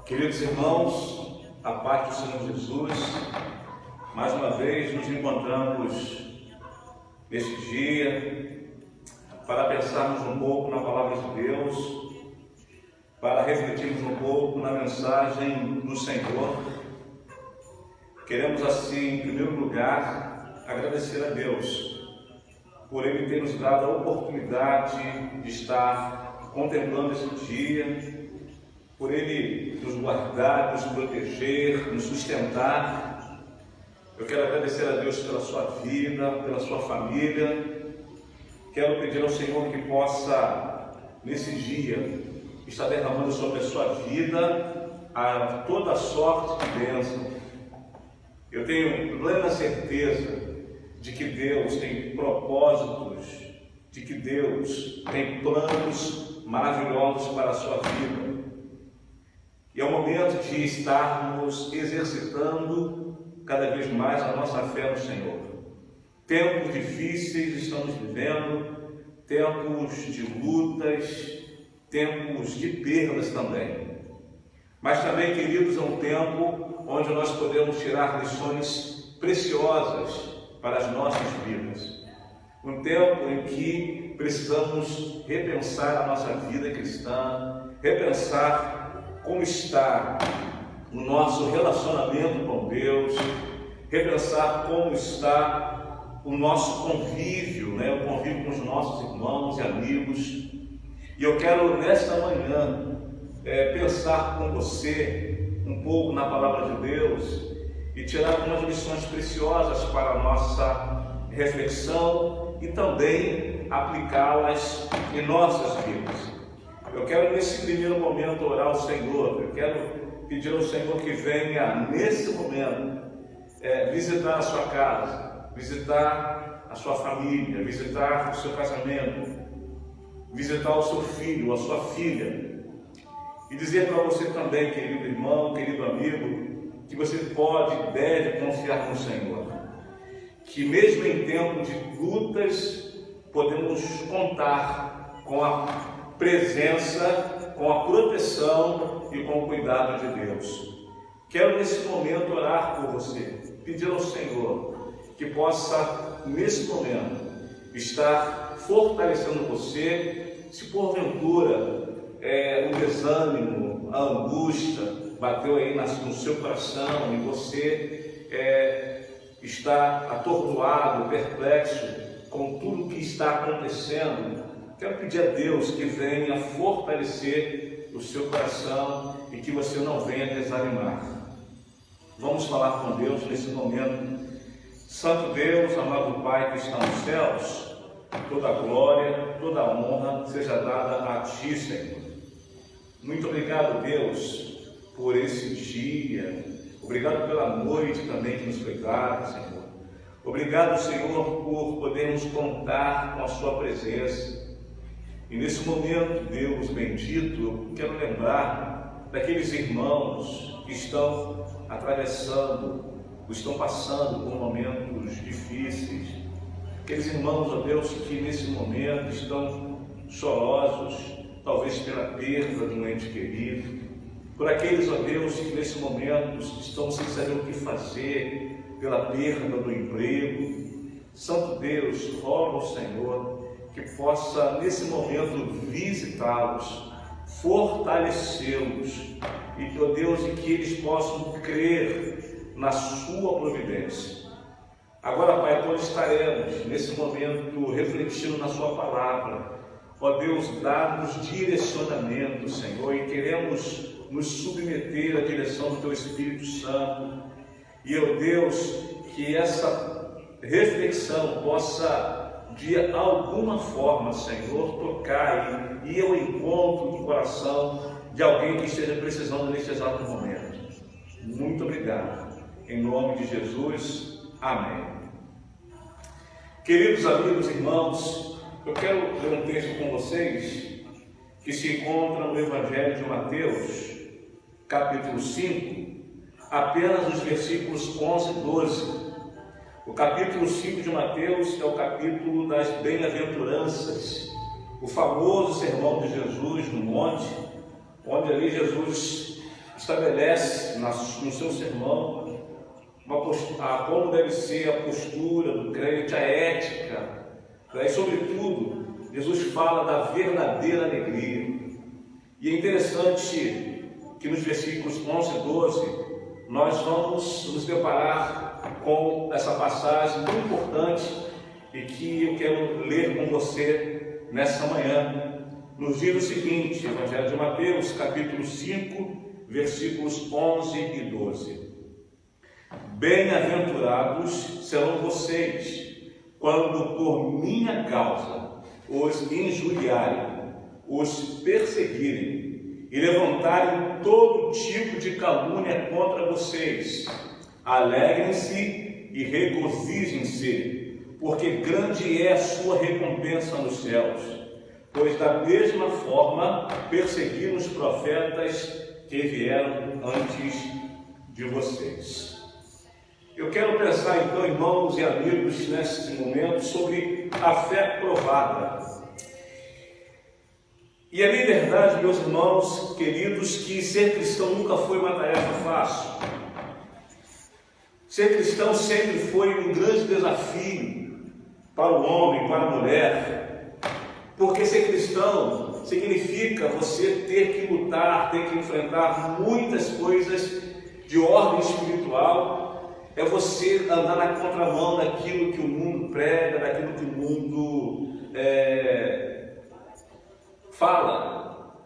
Queridos irmãos, a paz do Senhor Jesus, mais uma vez nos encontramos neste dia para pensarmos um pouco na palavra de Deus, para refletirmos um pouco na mensagem do Senhor. Queremos assim, em primeiro lugar, agradecer a Deus por Ele ter nos dado a oportunidade de estar contemplando esse dia, por Ele nos guardar, nos proteger, nos sustentar. Eu quero agradecer a Deus pela sua vida, pela sua família. Quero pedir ao Senhor que possa, nesse dia, estar derramando sobre a sua vida a toda sorte de bênção. Eu tenho plena certeza de que Deus tem propósitos, de que Deus tem planos maravilhosos para a sua vida. E é o momento de estarmos exercitando cada vez mais a nossa fé no Senhor. Tempos difíceis estamos vivendo, tempos de lutas, tempos de perdas também. Mas também, queridos, é um tempo onde nós podemos tirar lições preciosas para as nossas vidas. Um tempo em que precisamos repensar a nossa vida cristã, repensar como está o nosso relacionamento com Deus, repensar como está o nosso convívio, o convívio com os nossos irmãos e amigos. E eu quero, nesta manhã, pensar com você um pouco na palavra de Deus e tirar algumas lições preciosas para a nossa reflexão e também aplicá-las em nossas vidas. Eu quero, nesse primeiro momento, orar ao Senhor. Eu quero pedir ao Senhor que venha, nesse momento, visitar a sua casa, visitar a sua família, visitar o seu casamento, visitar o seu filho, a sua filha, e dizer para você também, querido irmão, querido amigo, que você pode e deve confiar no Senhor, que mesmo em tempo de lutas, podemos contar com a presença, com a proteção e com o cuidado de Deus. Quero nesse momento orar por você, pedir ao Senhor que possa, nesse momento, estar fortalecendo você, se porventura o desânimo, a angústia bateu aí no seu coração e você está atordoado, perplexo com tudo o que está acontecendo. Quero pedir a Deus que venha fortalecer o seu coração e que você não venha desanimar. Vamos falar com Deus nesse momento. Santo Deus, amado Pai que está nos céus, toda a glória, toda a honra seja dada a Ti, Senhor. Muito obrigado, Deus, por esse dia. Obrigado pela noite também que nos foi dada, Senhor. Obrigado, Senhor, por podermos contar com a Sua presença. E nesse momento, Deus bendito, eu quero lembrar daqueles irmãos que estão atravessando, estão passando por momentos difíceis. Aqueles irmãos, ó Deus, que nesse momento estão chorosos, talvez pela perda de um ente querido. Por aqueles, ó Deus, que nesse momento estão sem saber o que fazer, pela perda do emprego. Santo Deus, rogo ao Senhor que possa, nesse momento, visitá-los, fortalecê-los, e, ó Deus, e que eles possam crer na Sua providência. Agora, Pai, quando estaremos, nesse momento, refletindo na Sua palavra, ó Deus, dá-nos direcionamento, Senhor, e queremos nos submeter à direção do Teu Espírito Santo. E, ó Deus, que essa reflexão possa de alguma forma, Senhor, tocar e ir ao encontro do coração de alguém que esteja precisando neste exato momento. Muito obrigado. Em nome de Jesus. Amém. Queridos amigos, irmãos, eu quero ler um texto com vocês que se encontra no Evangelho de Mateus, capítulo 5, apenas os versículos 11 e 12. O capítulo 5 de Mateus é o capítulo das bem-aventuranças, o famoso sermão de Jesus no monte, onde ali Jesus estabelece no seu sermão como deve ser a postura do crente, a ética. E, sobretudo, Jesus fala da verdadeira alegria. E é interessante que nos versículos 11 e 12, nós vamos nos deparar com essa passagem muito importante e que eu quero ler com você nessa manhã. Nos diz o seguinte, Evangelho de Mateus, capítulo 5, versículos 11 e 12. Bem-aventurados serão vocês, quando por minha causa os injuriarem, os perseguirem e levantarem todo tipo de calúnia contra vocês. Alegrem-se e regozijem-se, porque grande é a sua recompensa nos céus, pois da mesma forma perseguiram os profetas que vieram antes de vocês. Eu quero pensar então, irmãos e amigos, nesse momento sobre a fé provada. E é bem verdade, meus irmãos queridos, que ser cristão nunca foi uma tarefa fácil. Ser cristão sempre foi um grande desafio para o homem, para a mulher, porque ser cristão significa você ter que lutar, ter que enfrentar muitas coisas de ordem espiritual. É você andar na contramão daquilo que o mundo prega, daquilo que o mundo fala.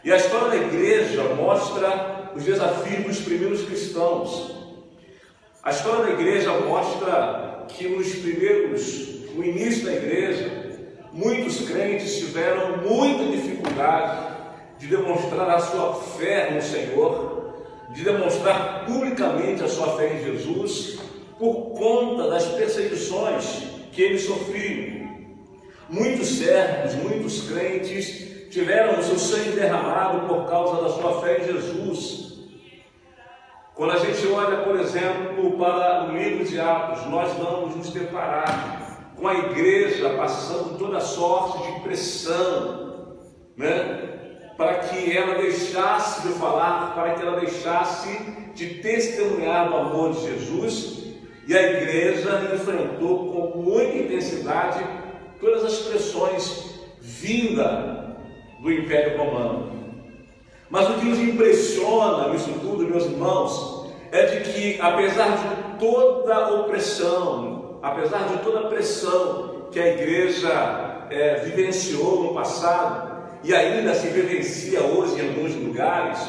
E a história da igreja mostra os desafios dos primeiros cristãos. A história da igreja mostra que no início da igreja, muitos crentes tiveram muita dificuldade de demonstrar a sua fé no Senhor, de demonstrar publicamente a sua fé em Jesus, por conta das perseguições que eles sofriam. Muitos servos, muitos crentes tiveram o seu sangue derramado por causa da sua fé em Jesus. Quando a gente olha, por exemplo, para o livro de Atos, nós vamos nos deparar com a igreja passando toda sorte de pressão, para que ela deixasse de falar, para que ela deixasse de testemunhar o amor de Jesus. E a igreja enfrentou com muita intensidade todas as pressões vindas do Império Romano. Mas o que nos impressiona nisso tudo, meus irmãos, é de que apesar de toda a opressão, apesar de toda a pressão que a igreja vivenciou no passado e ainda se vivencia hoje em alguns lugares,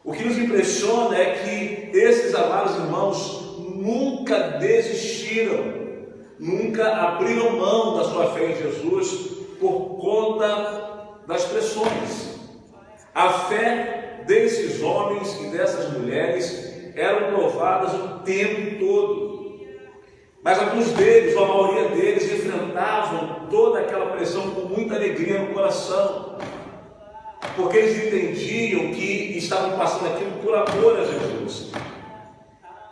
o que nos impressiona é que esses amados irmãos nunca desistiram, nunca abriram mão da sua fé em Jesus por conta das pressões. A fé desses homens e dessas mulheres eram provadas o tempo todo. Mas alguns deles, ou a maioria deles, enfrentavam toda aquela pressão com muita alegria no coração, porque eles entendiam que estavam passando aquilo por amor a Jesus.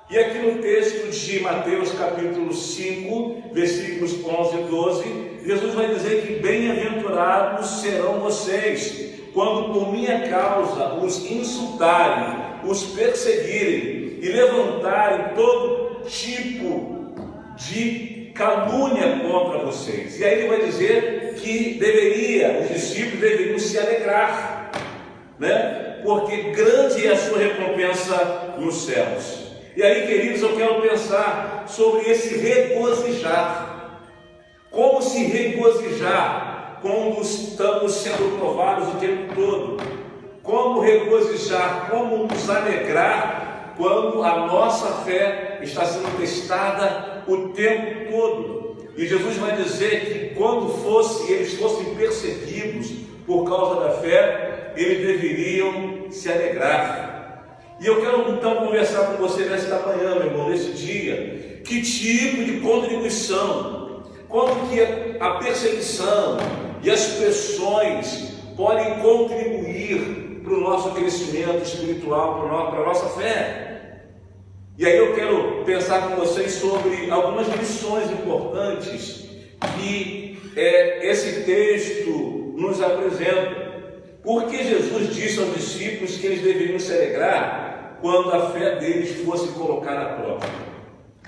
E aqui no texto de Mateus capítulo 5, versículos 11 e 12, Jesus vai dizer que bem-aventurados serão vocês, quando por minha causa os insultarem, os perseguirem e levantarem todo tipo de calúnia contra vocês. E aí ele vai dizer que os discípulos deveriam se alegrar, porque grande é a sua recompensa nos céus. E aí, queridos, eu quero pensar sobre esse regozijar. Como se regozijar quando estamos sendo provados o tempo todo? Como regozijar, como nos alegrar quando a nossa fé está sendo testada o tempo todo? E Jesus vai dizer que quando eles fossem perseguidos por causa da fé, eles deveriam se alegrar. E eu quero então conversar com você nesta manhã, meu irmão, nesse dia, que tipo de contribuição, como que a perseguição e as pressões podem contribuir para o nosso crescimento espiritual, para a nossa fé. E aí eu quero pensar com vocês sobre algumas lições importantes que esse texto nos apresenta. Porque Jesus disse aos discípulos que eles deveriam se alegrar quando a fé deles fosse colocada à prova.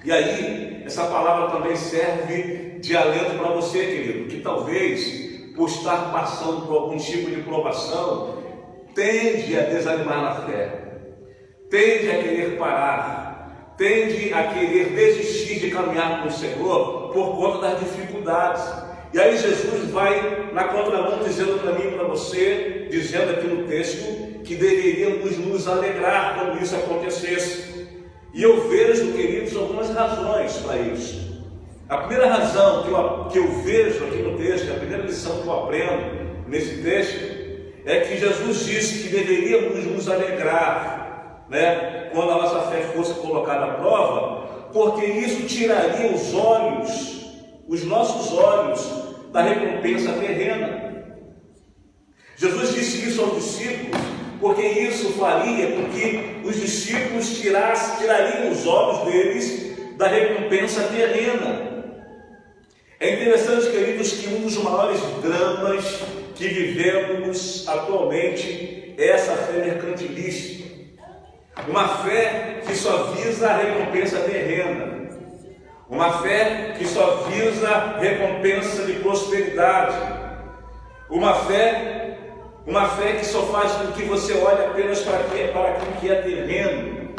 E aí, essa palavra também serve de alento para você, querido, que talvez, por estar passando por algum tipo de provação, tende a desanimar na fé, tende a querer parar, tende a querer desistir de caminhar com o Senhor por conta das dificuldades. E aí Jesus vai na contramão dizendo para mim e para você, dizendo aqui no texto, que deveríamos nos alegrar quando isso acontecesse. E eu vejo, queridos, algumas razões para isso. A primeira razão que eu vejo aqui no texto, a primeira lição que eu aprendo nesse texto, é que Jesus disse que deveríamos nos alegrar, né, quando a nossa fé fosse colocada à prova, porque isso tiraria os nossos olhos da recompensa terrena. Jesus disse isso aos discípulos, porque isso faria com que os discípulos tirariam os olhos deles da recompensa terrena. É interessante, queridos, que um dos maiores dramas que vivemos atualmente é essa fé mercantilista. Uma fé que só visa a recompensa terrena. Uma fé que só visa a recompensa de prosperidade. Uma fé que só faz com que você olhe apenas para aquilo que é terreno.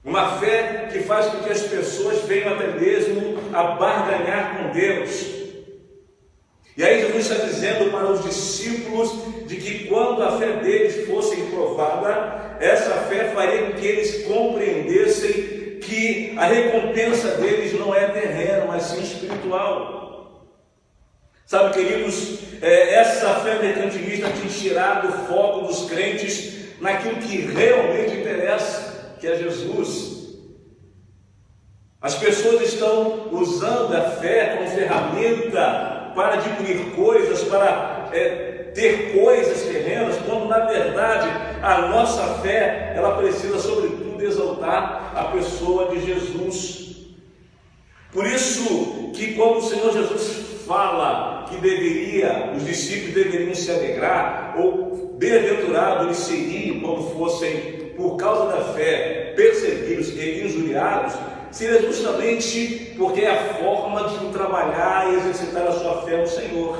Uma fé que faz com que as pessoas venham até mesmo a barganhar com Deus. E aí Jesus está dizendo para os discípulos de que quando a fé deles fosse provada, essa fé faria com que eles compreendessem que a recompensa deles não é terrena, mas sim espiritual. Sabe, queridos, essa fé mercantilista tem tirado o foco dos crentes naquilo que realmente interessa, que é Jesus. As pessoas estão usando a fé como ferramenta para adquirir coisas, para ter coisas terrenas, quando na verdade a nossa fé, ela precisa sobretudo exaltar a pessoa de Jesus. Por isso que quando o Senhor Jesus fala que os discípulos deveriam se alegrar, ou bem-aventurados eles seriam quando fossem, por causa da fé, perseguidos e injuriados, seria justamente porque é a forma de trabalhar e exercitar a sua fé no Senhor.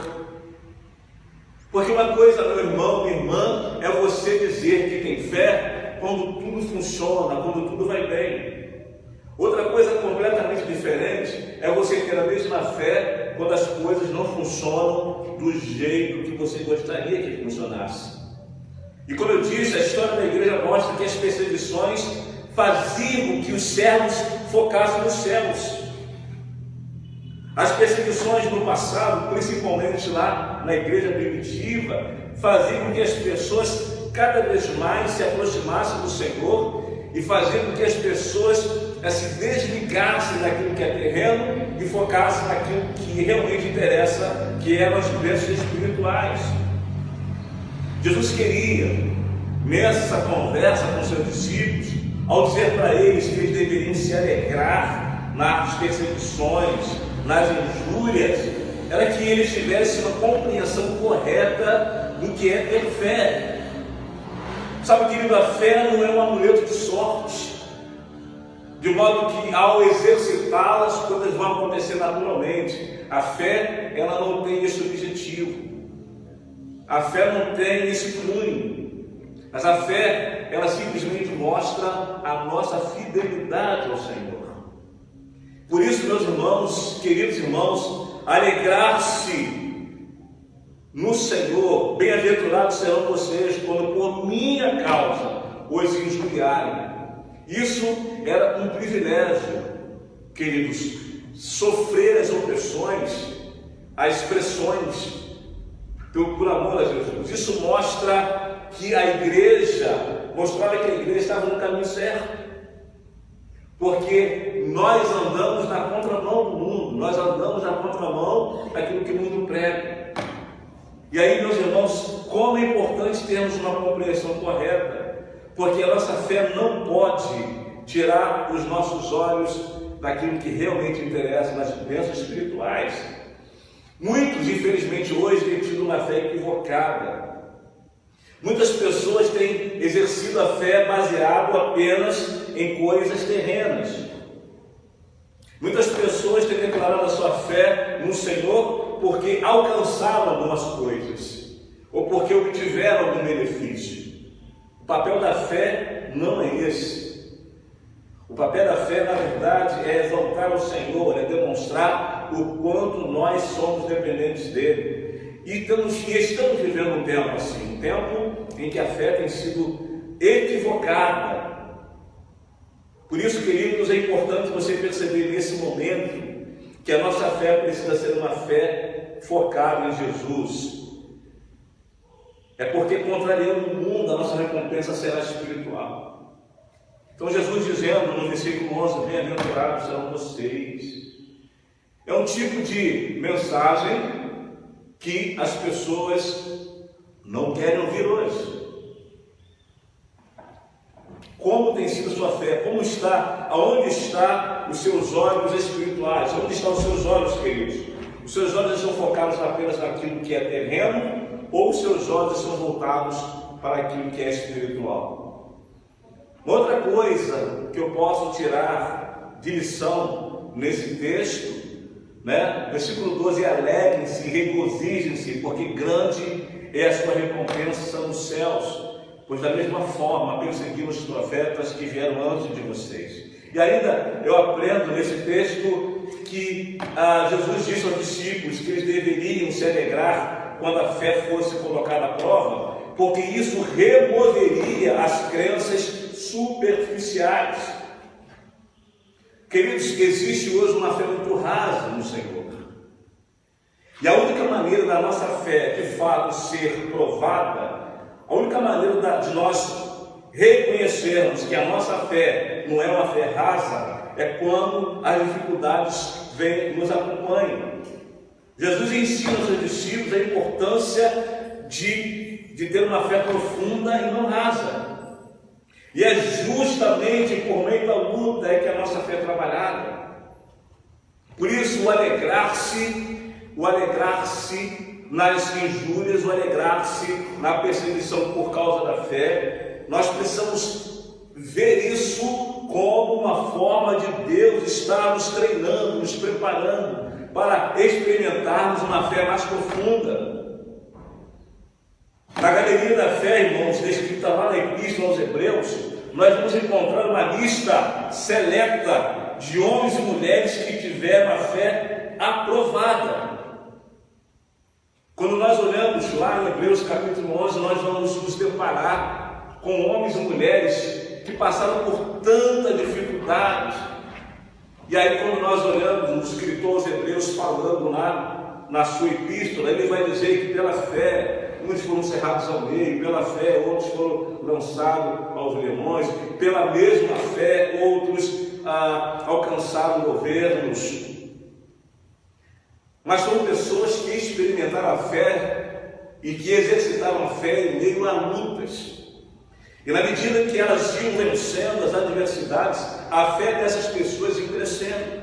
Porque uma coisa, meu irmão, minha irmã, é você dizer que tem fé quando tudo funciona, quando tudo vai bem. Outra coisa completamente diferente é você ter a mesma fé quando as coisas não funcionam do jeito que você gostaria que funcionasse. E como eu disse, a história da igreja mostra que as perseguições faziam com que os servos focassem nos céus. As perseguições no passado, principalmente lá na igreja primitiva, faziam com que as pessoas cada vez mais se aproximassem do Senhor e faziam com que as pessoas se desligassem daquilo que é terreno e focassem naquilo que realmente interessa, que eram as bênçãos espirituais. Jesus queria, nessa conversa com seus discípulos, ao dizer para eles que eles deveriam se alegrar nas perseguições, nas injúrias, era que eles tivessem uma compreensão correta do que é ter fé. Sabe, querido, a fé não é um amuleto de sorte, de modo que ao exercitá-la as coisas vão acontecer naturalmente. A fé, ela não tem esse objetivo. A fé não tem esse cunho. Mas a fé, ela simplesmente mostra a nossa fidelidade ao Senhor. Por isso, meus irmãos, queridos irmãos, alegrar-se no Senhor, bem-aventurados serão vocês quando por minha causa os injuriarem. Isso era um privilégio, queridos, sofrer as opressões, as pressões, por amor a Jesus. Isso mostrava que a igreja estava no caminho certo. Porque nós andamos na contramão do mundo, nós andamos na contramão daquilo que o mundo prega. E aí, meus irmãos, como é importante termos uma compreensão correta, porque a nossa fé não pode tirar os nossos olhos daquilo que realmente interessa, nas bênçãos espirituais. Muitos, infelizmente, hoje têm tido uma fé equivocada. Muitas pessoas têm exercido a fé baseado apenas em coisas terrenas. Muitas pessoas têm declarado a sua fé no Senhor porque alcançaram algumas coisas, ou porque obtiveram algum benefício. O papel da fé não é esse. O papel da fé, na verdade, é exaltar o Senhor, é demonstrar o quanto nós somos dependentes dele. E estamos vivendo um tempo assim, um tempo em que a fé tem sido equivocada. Por isso, queridos, é importante você perceber nesse momento que a nossa fé precisa ser uma fé focada em Jesus. É porque, contrariando o mundo, a nossa recompensa será espiritual. Então, Jesus dizendo no versículo 11, bem-aventurados são vocês. É um tipo de mensagem que as pessoas não querem ouvir hoje. Como tem sido sua fé? Como está? Aonde estão os seus olhos espirituais? Onde estão os seus olhos, queridos? Os seus olhos estão focados apenas naquilo que é terreno, ou os seus olhos estão voltados para aquilo que é espiritual? Uma outra coisa que eu posso tirar de lição nesse texto, versículo 12: alegrem-se, regozijem-se, porque grande é a sua recompensa nos céus, pois da mesma forma perseguiram os profetas que vieram antes de vocês. E ainda eu aprendo nesse texto que Jesus disse aos discípulos que eles deveriam se alegrar quando a fé fosse colocada à prova, porque isso removeria as crenças superficiais. Queridos, existe hoje uma fé muito rasa no Senhor. E a única maneira da nossa fé, de fato, ser provada, a única maneira de nós reconhecermos que a nossa fé não é uma fé rasa, é quando as dificuldades nos acompanham. Jesus ensina aos seus discípulos a importância de ter uma fé profunda e não rasa. E é justamente por meio da luta que a nossa fé é trabalhada. Por isso, o alegrarse nas injúrias, o alegrar-se na perseguição por causa da fé, nós precisamos ver isso como uma forma de Deus estar nos treinando, nos preparando para experimentarmos uma fé mais profunda. Na galeria da fé, irmãos, descrita lá na Epístola aos Hebreus, nós vamos encontrar uma lista seleta de homens e mulheres que tiveram a fé aprovada. Quando nós olhamos lá em Hebreus capítulo 11, nós vamos nos deparar com homens e mulheres que passaram por tanta dificuldade. E aí, quando nós olhamos o escritor aos Hebreus falando lá na sua epístola, ele vai dizer que pela fé, muitos foram cerrados ao meio, pela fé outros foram lançados aos leões, pela mesma fé outros alcançaram governos. Mas são pessoas que experimentaram a fé e que exercitaram a fé em meio a lutas. E na medida que elas iam vencendo as adversidades, a fé dessas pessoas ia crescendo.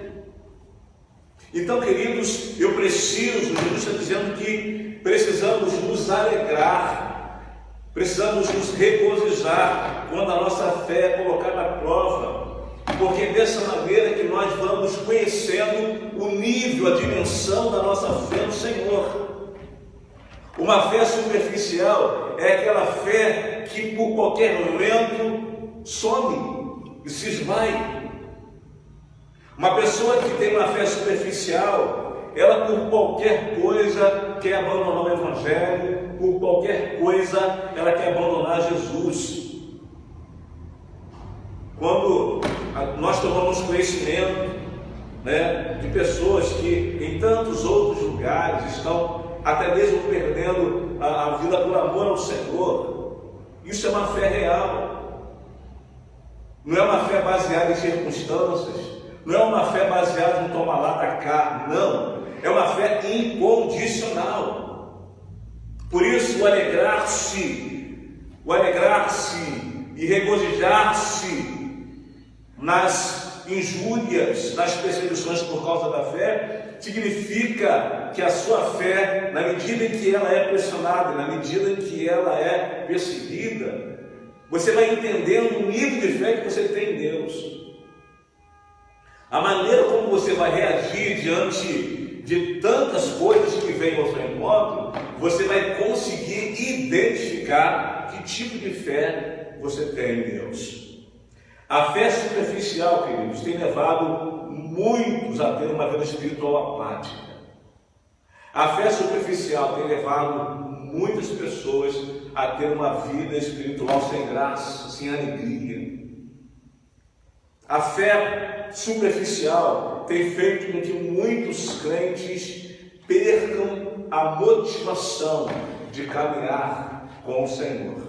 Então, queridos, Jesus está dizendo que precisamos nos alegrar, precisamos nos regozijar quando a nossa fé é colocada à prova, porque é dessa maneira que nós vamos conhecendo o nível, a dimensão da nossa fé no Senhor. Uma fé superficial é aquela fé que por qualquer vento some e se esvai. Uma pessoa que tem uma fé superficial, ela por qualquer coisa quer abandonar o Evangelho, por qualquer coisa ela quer abandonar Jesus. Quando nós tomamos conhecimento de pessoas que em tantos outros lugares estão até mesmo perdendo a vida por amor ao Senhor, isso é uma fé real. Não é uma fé baseada em circunstâncias, não é uma fé baseada no toma lá da cá, não. É uma fé incondicional. Por isso, o alegrar-se e regozijar-se nas injúrias, nas perseguições por causa da fé, significa que a sua fé, na medida em que ela é pressionada, na medida em que ela é perseguida, você vai entendendo o nível de fé que você tem em Deus. A maneira como você vai reagir diante de tantas coisas que vêm ao seu encontro, você vai conseguir identificar que tipo de fé você tem em Deus. A fé superficial, queridos, tem levado muitos a ter uma vida espiritual apática. A fé superficial tem levado muitas pessoas a ter uma vida espiritual sem graça, sem alegria. A fé superficial tem feito com que muitos crentes percam a motivação de caminhar com o Senhor.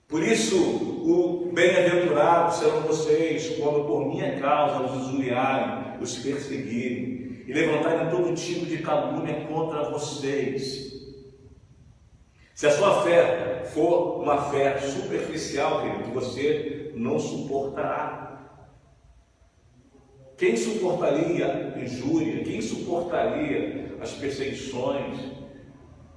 Por isso, o bem-aventurado serão vocês, quando por minha causa os injuriarem, os perseguirem e levantarem todo tipo de calúnia contra vocês. Se a sua fé for uma fé superficial, querido, você não suportará. Quem suportaria injúria? Quem suportaria as perseguições?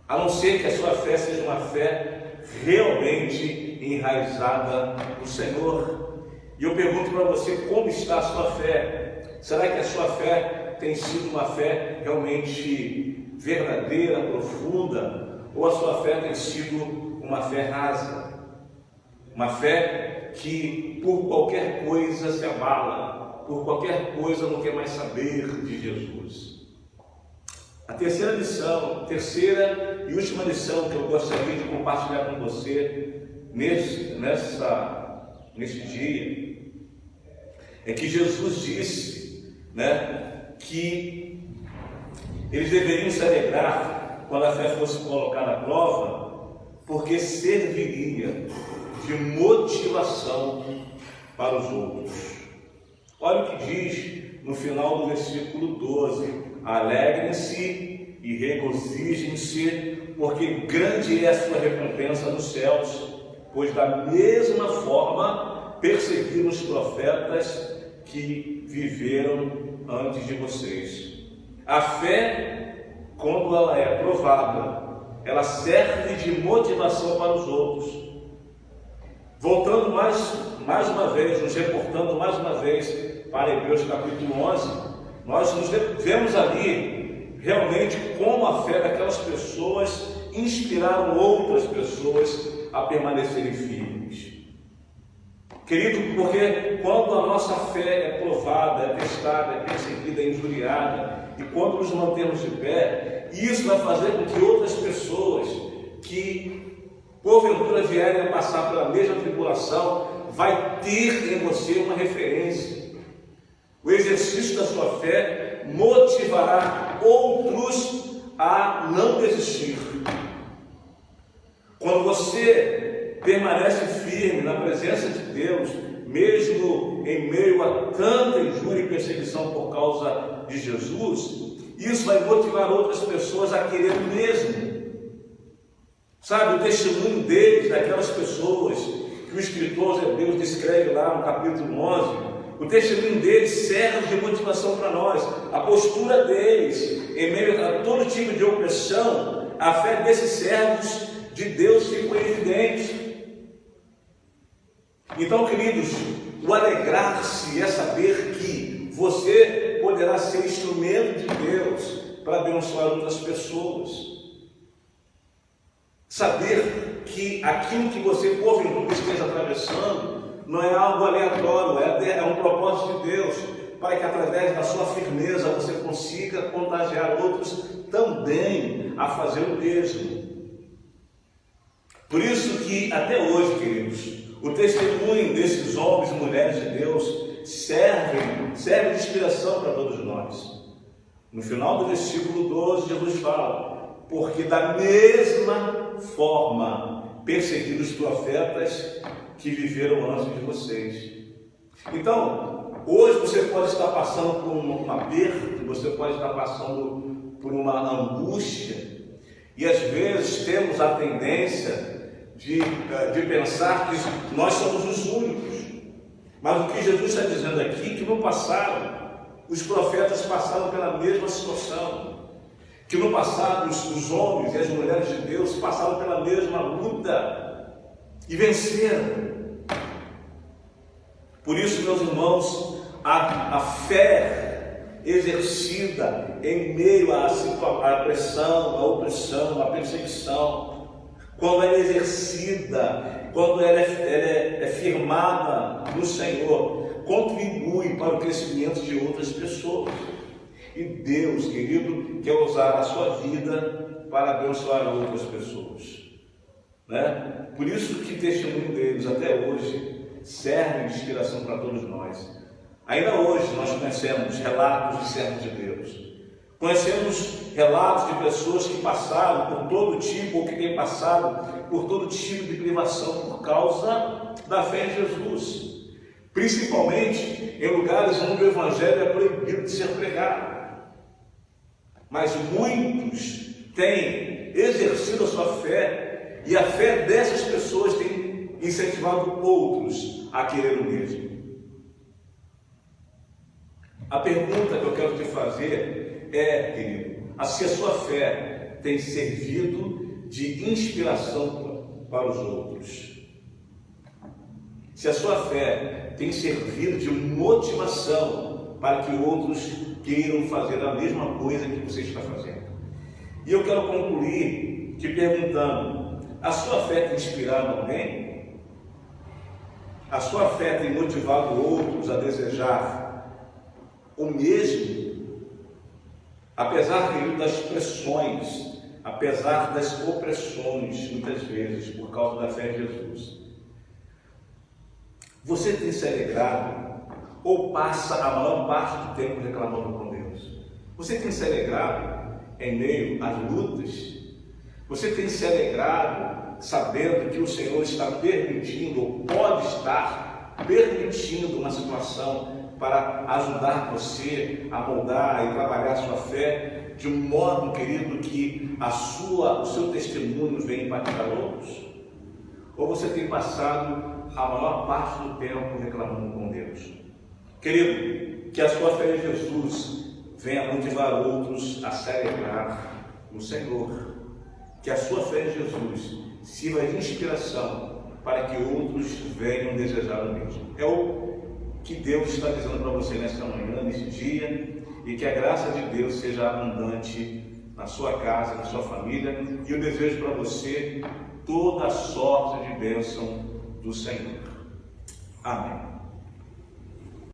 A não ser que a sua fé seja uma fé realmente enraizada no Senhor. E eu pergunto para você, como está a sua fé? Será que a sua fé tem sido uma fé realmente verdadeira, profunda? Ou a sua fé tem sido uma fé rasa? Uma fé que por qualquer coisa se abala, por qualquer coisa não quer mais saber de Jesus. A terceira e última lição que eu gostaria de compartilhar com você nesse dia, é que Jesus disse, que eles deveriam se alegrar quando a fé fosse colocada à prova, porque serviria de motivação para os outros. Olha o que diz no final do versículo 12: alegrem-se e regozijem-se, porque grande é a sua recompensa nos céus, pois da mesma forma perseguiram os profetas que viveram antes de vocês. A fé, quando ela é provada, ela serve de motivação para os outros. Voltando mais uma vez, nos reportando mais uma vez para Hebreus capítulo 11, nós nos vemos ali realmente como a fé daquelas pessoas inspiraram outras pessoas a permanecerem firmes. Querido, porque quando a nossa fé é provada, é testada, é perseguida, é injuriada, e quando nos mantemos de pé, isso vai fazer com que outras pessoas que porventura vierem a passar pela mesma tribulação, vai ter em você uma referência. O exercício da sua fé motivará outros a não desistir. Quando você permanece firme na presença de Deus, mesmo em meio a tanta injúria e perseguição por causa de Jesus, isso vai motivar outras pessoas a querer o mesmo. Sabe, o testemunho deles, daquelas pessoas que o escritor aos Hebreus descreve lá no capítulo 11, o testemunho deles serve de motivação para nós. A postura deles, em meio a todo tipo de opressão, a fé desses servos de Deus ficou evidente. Então, queridos, o alegrar-se é saber que você poderá ser instrumento de Deus para abençoar outras pessoas. Saber que aquilo que você porventura esteja atravessando não é algo aleatório, é um propósito de Deus, para que através da sua firmeza você consiga contagiar outros também a fazer o mesmo. Por isso que até hoje, queridos, o testemunho desses homens e mulheres de Deus serve de inspiração para todos nós. No final do versículo 12, Jesus fala: porque da mesma forma perseguiram os profetas que viveram antes de vocês. Então, hoje você pode estar passando por um aperto, você pode estar passando por uma angústia, e às vezes temos a tendência de pensar que nós somos os únicos. Mas o que Jesus está dizendo aqui é que no passado, os profetas passaram pela mesma situação. Que no passado, os homens e as mulheres de Deus passaram pela mesma luta e venceram. Por isso, meus irmãos, a fé exercida em meio à pressão, à opressão, à perseguição, quando ela é exercida, quando ela é firmada no Senhor, contribui para o crescimento de outras pessoas. E Deus, querido, quer usar a sua vida para abençoar outras pessoas, né? Por isso que o testemunho deles até hoje serve de inspiração para todos nós. Ainda hoje nós conhecemos relatos de servos de Deus, conhecemos relatos de pessoas que passaram por todo tipo, ou que têm passado por todo tipo de privação por causa da fé em Jesus, principalmente em lugares onde o Evangelho é proibido de ser pregado. Mas muitos têm exercido a sua fé, e a fé dessas pessoas tem incentivado outros a querer o mesmo. A pergunta que eu quero te fazer é, querido, se a sua fé tem servido de inspiração para os outros. Se a sua fé tem servido de motivação para que outros queiram fazer a mesma coisa que você está fazendo. E eu quero concluir te perguntando: a sua fé tem inspirado alguém? A sua fé tem motivado outros a desejar o mesmo? Apesar das pressões, apesar das opressões, muitas vezes, por causa da fé em Jesus, você tem se alegrado ou passa a maior parte do tempo reclamando com Deus? Você tem se alegrado em meio às lutas? Você tem se alegrado sabendo que o Senhor está permitindo, ou pode estar permitindo uma situação para ajudar você a moldar e trabalhar a sua fé de um modo, querido, que o seu testemunho venha impactar outros? Ou você tem passado a maior parte do tempo reclamando com Deus? Querido, que a sua fé em Jesus venha motivar outros a se alegrar no Senhor. Que a sua fé em Jesus sirva de inspiração para que outros venham desejar o mesmo. É o que Deus está dizendo para você nesta manhã, nesse dia, e que a graça de Deus seja abundante na sua casa, na sua família, e eu desejo para você toda a sorte de bênção do Senhor. Amém.